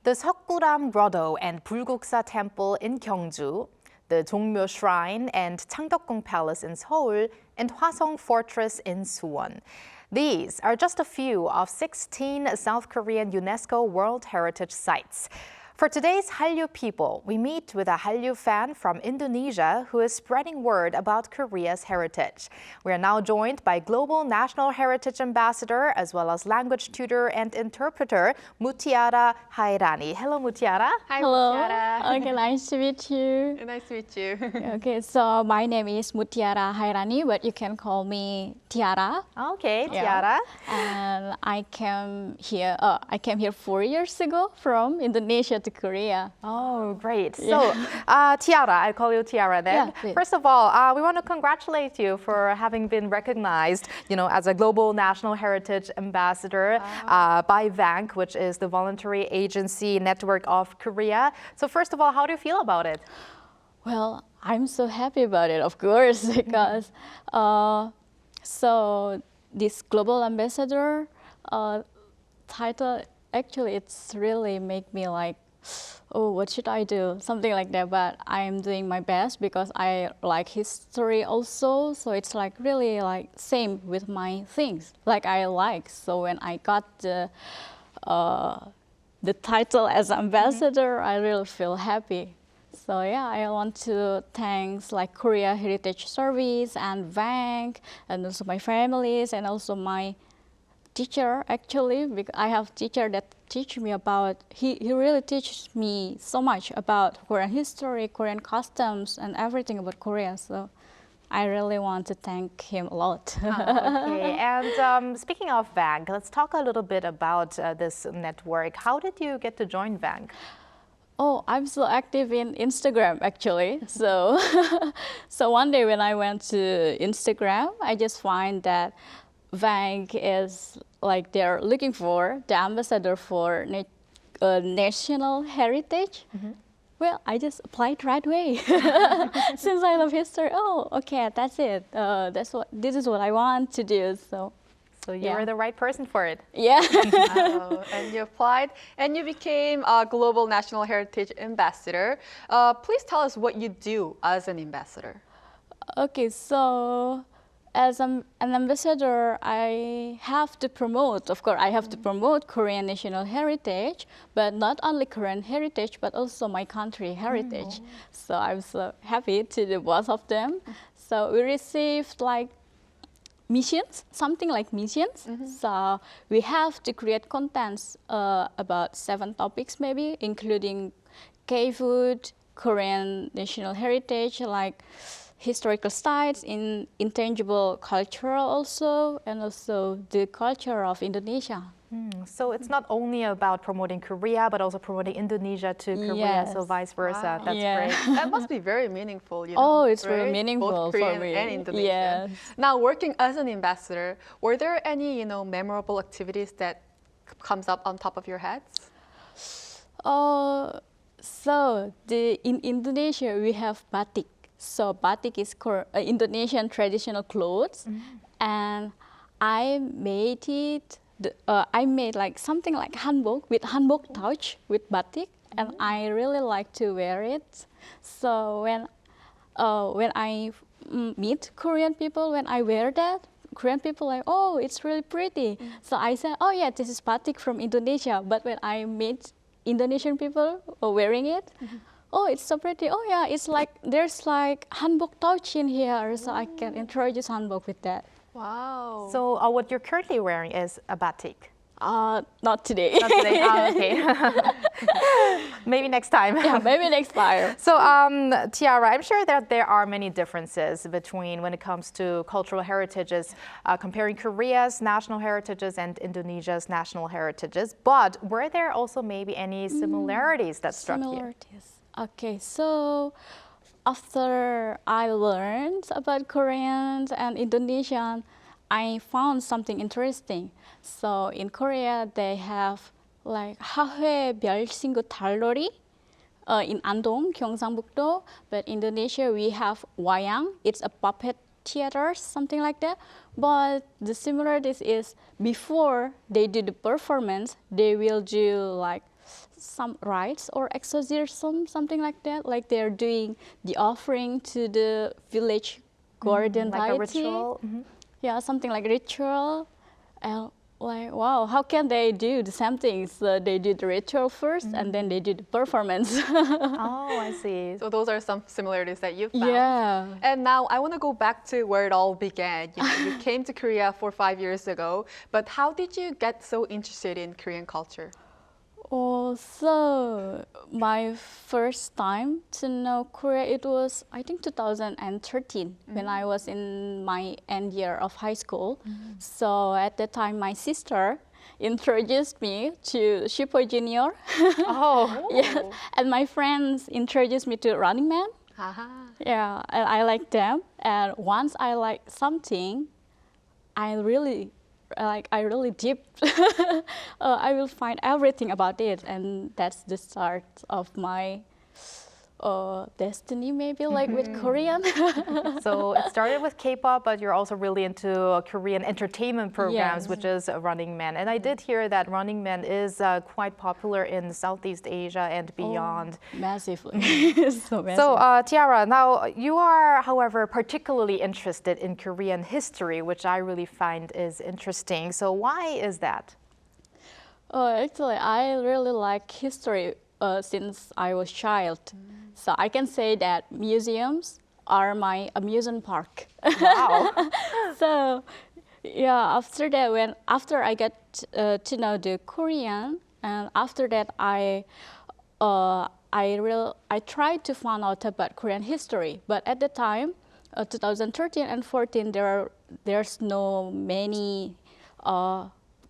The Seokguram Grotto and Bulguksa Temple in Gyeongju, the Jongmyo Shrine and Changdeokgung Palace in Seoul, and Hwaseong Fortress in Suwon. These are just a few of 16 South Korean UNESCO World Heritage Sites. For today's Hallyu People, we meet with a Hallyu fan from Indonesia who is spreading word about Korea's heritage. We are now joined by Global National Heritage Ambassador as well as language tutor and interpreter, Mutiara Chaerani. Hello, Mutiara. Hi, Hello. Mutiara. Okay, nice to meet you. Nice to meet you. Okay, so my name is Mutiara Chaerani, but you can call me Tiara. Okay, Yeah. Tiara. And I came here 4 years ago from Indonesia to Korea. Oh, great. So, Tiara, I call you Tiara then. Yeah, please. First of all, we want to congratulate you for having been recognized, as a Global National Heritage Ambassador by VANK, which is the Voluntary Agency Network of Korea. So first of all, how do you feel about it? Well, I'm so happy about it, of course, because so this Global Ambassador title, actually, it's really make me like, oh, what should I do? Something like that, but I'm doing my best because I like history also, so it's like really like same with my things, like I like. So when I got the title as ambassador, I really feel happy. So yeah, I want to thanks like Korea Heritage Service and VANK and also my families and also my teacher, actually, because I have teacher that teach me about, he really teaches me so much about Korean history, Korean customs, and everything about Korea. So I really want to thank him a lot. Okay, and speaking of VANK, let's talk a little bit about this network. How did you get to join VANK? Oh, I'm so active in Instagram, actually. So, so one day when I went to Instagram, I just find that VANK is like they're looking for the ambassador for national heritage. Well, I just applied right away. Since I love history, oh, okay, that's it. This is what I want to do. So you were the right person for it. Yeah. And you applied and you became a Global National Heritage Ambassador. Please tell us what you do as an ambassador. Okay, so as an ambassador, I have to promote, of course, I have to promote Korean national heritage, but not only Korean heritage, but also my country heritage. So I'm so happy to do both of them. So we received like missions, something like missions. So we have to create contents about 7 topics maybe, including K-food, Korean national heritage, like historical sites, in intangible culture also, and also the culture of Indonesia. So it's not only about promoting Korea, but also promoting Indonesia to Korea, so vice versa. Wow. That's great. That must be very meaningful, Oh, it's right? very meaningful Both Korean for me. and Indonesian. Yes. Now, working as an ambassador, were there any, memorable activities that comes up on top of your heads? So in Indonesia we have batik. So batik is Indonesian traditional clothes, and I made it. I made like something like hanbok with hanbok touch with batik, and I really like to wear it. So when I meet Korean people, when I wear that, Korean people like, oh, it's really pretty. So I said, oh yeah, this is batik from Indonesia. But when I meet Indonesian people wearing it, oh, it's so pretty. Oh yeah, it's like there's like hanbok touch in here, so I can introduce hanbok with that. Wow. So what you're currently wearing is a batik. Not today. Not today. Okay. Maybe next time. Yeah, maybe next time. So, Tiara, I'm sure that there are many differences between when it comes to cultural heritages, comparing Korea's national heritages and Indonesia's national heritages. But were there also maybe any similarities that struck you? Okay, so after I learned about Koreans and Indonesian, I found something interesting. So in Korea, they have like 하회 별신구 달놀이 in Andong, Gyeongsangbuk-do. But Indonesia, we have wayang. It's a puppet theater, something like that. But the similarities is before they do the performance, they will do like some rites or exorcism, something like that. Like they're doing the offering to the village garden like a deity. ritual. Yeah, something like ritual. And like, wow, how can they do the same things? So they do the ritual first and then they do the performance. Oh, I see. So those are some similarities that you've found. Yeah. And now I want to go back to where it all began. You came to Korea 5 years ago, but how did you get so interested in Korean culture? Oh, so my first time to know Korea, it was, I think, 2013 when I was in my end year of high school. So at that time, my sister introduced me to Super Junior. Oh. Yes, and my friends introduced me to Running Man. Aha. Yeah, and I like them. And once I like something, I really deep. I will find everything about it, and that's the start of my destiny, maybe like with Korean. So it started with K-pop, but you're also really into Korean entertainment programs, Yes. which is Running Man. And I did hear that Running Man is quite popular in Southeast Asia and beyond. Massively. So massive. So, Tiara, now you are, however, particularly interested in Korean history, which I really find is interesting. So why is that? Actually, I really like history since I was child. So I can say that museums are my amusement park. Wow. So yeah, after I get to know the Korean, and after that I tried to find out about Korean history. But at the time, 2013 and 14, there's no many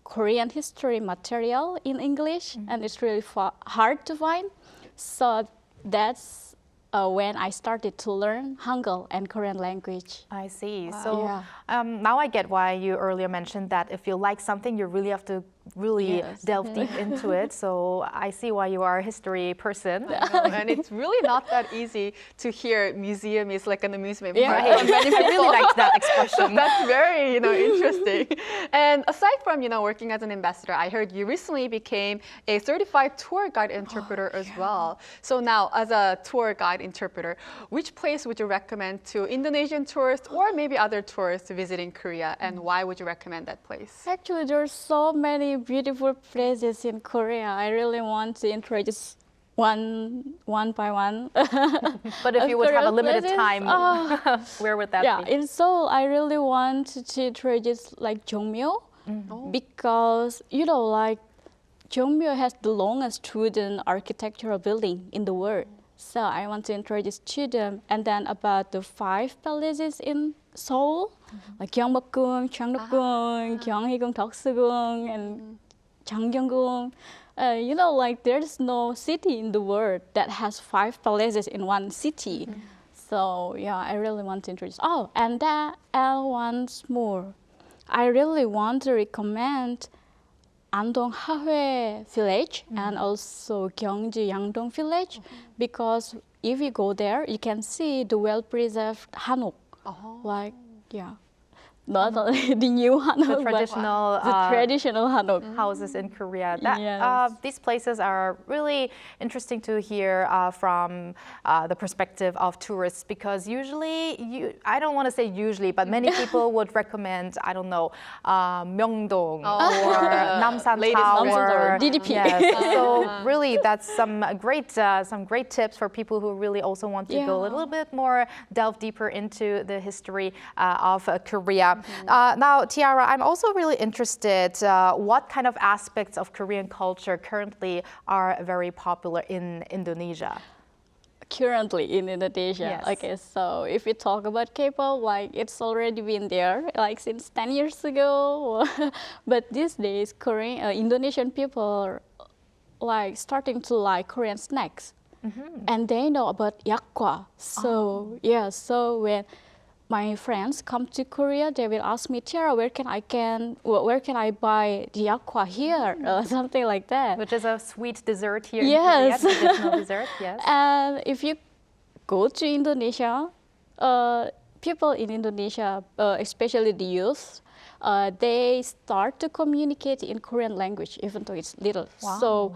Korean history material in English, and it's really hard to find. So that's when I started to learn Hangul and Korean language. I see. So Yeah. now I get why you earlier mentioned that if you like something, you really have to really Yes. delve deep into it. So I see why you are a history person. And it's really not that easy to hear museum is like an amusement Yeah. park. Right. I really liked that expression. That's very, interesting. And aside from, working as an ambassador, I heard you recently became a certified tour guide interpreter as well. So now, as a tour guide interpreter, which place would you recommend to Indonesian tourists or maybe other tourists visiting Korea, and why would you recommend that place? Actually, there's so many beautiful places in Korea. I really want to introduce one by one. But if you would have a Korean limited places, time, where would that yeah, be? in Seoul, I really want to introduce like Jongmyo because like Jongmyo has the longest wooden architectural building in the world. So I want to introduce to them, and then about the 5 palaces in Seoul, like Gyeongbokgung, Changdeokgung, Gyeonghigung, Deoksugung, and Changdeokgung. Like there's no city in the world that has 5 palaces in one city. So yeah, I really want to introduce. Oh, and once more, I really want to recommend Andong Hahue village and also Gyeongju Yangdong village because if you go there, you can see the well-preserved hanok. Like, yeah, not only the new hanok, traditional, but the traditional hanok. houses in Korea. Yes. These places are really interesting to hear from the perspective of tourists because usually, I don't want to say usually, but many people would recommend, I don't know, Myeongdong or Namsan latest Tower. DDP. Yes. So really, that's some great tips for people who really also want to go a little bit more, delve deeper into the history of Korea. Now, Tiara, I'm also really interested what kind of aspects of Korean culture currently are very popular in Indonesia. Currently in Indonesia. Yes. Okay, so if we talk about K-pop, like it's already been there, like since 10 years ago. But these days, Indonesian people are like starting to like Korean snacks, and they know about yakgwa. So so when my friends come to Korea, they will ask me, Tiara, where can I buy the yakgwa here, or something like that. Which is a sweet dessert here Yes. in Korea, traditional dessert, yes. And if you go to Indonesia, people in Indonesia, especially the youth, they start to communicate in Korean language, even though it's little. Wow. So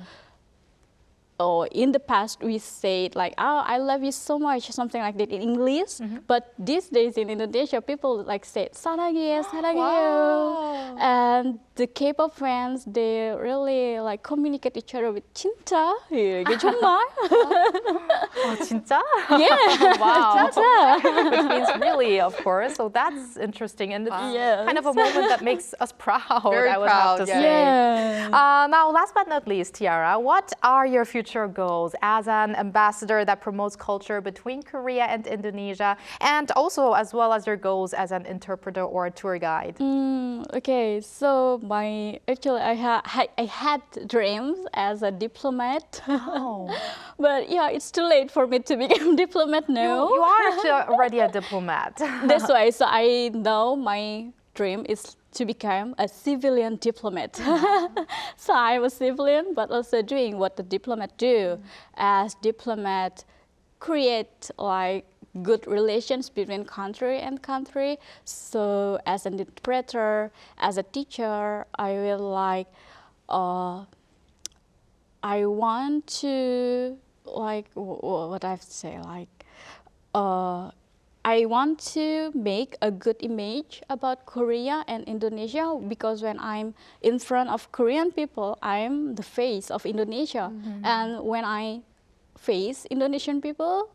in the past we said like, oh, I love you so much, something like that in English. But these days in Indonesia, people like say 사랑해, 사랑해요. And the K-pop fans, they really like communicate each other with 진짜, 이게 정말. Oh, 진짜? Yeah. Wow. 진짜. Which means really, of course. So that's interesting. And it's kind of a moment that makes us proud, Very I would proud, have to yeah. say. Yeah. Now, last but not least, Tiara, what are your future goals as an ambassador that promotes culture between Korea and Indonesia, and also as well as your goals as an interpreter or a tour guide? Okay, so I had dreams as a diplomat. Oh. But yeah, it's too late for me to become diplomat now. You are actually already a diplomat. That's why. So I know my dream is to become a civilian diplomat. So I'm a civilian, but also doing what the diplomat do. As diplomat, create like good relations between country and country. So as an interpreter, as a teacher, I will like, I want to like, what I have to say, like, I want to make a good image about Korea and Indonesia, because when I'm in front of Korean people, I'm the face of Indonesia. And when I face Indonesian people,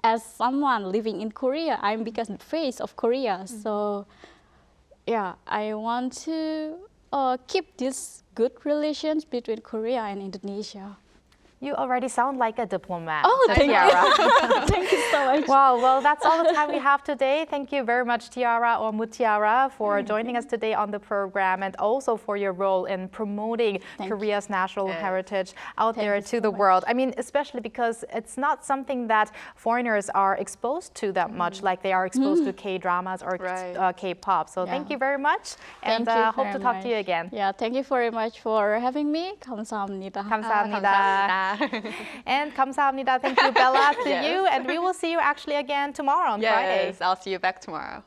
as someone living in Korea, I'm become the face of Korea. So yeah, I want to keep these good relations between Korea and Indonesia. You already sound like a diplomat. Oh, thank Tiara. you. Thank you so much. Wow, well, that's all the time we have today. Thank you very much, Tiara or Mutiara, for joining us today on the program, and also for your role in promoting Korea's natural heritage out there to the world. I mean, especially because it's not something that foreigners are exposed to that much, like they are exposed to K-dramas or K-pop. So thank you very much, and hope to talk to you again. Yeah, thank you very much for having me. 감사합니다. 감사합니다. And 감사합니다. Thank you, Bella, to you. And we will see you actually again tomorrow on Friday. Yes, I'll see you back tomorrow.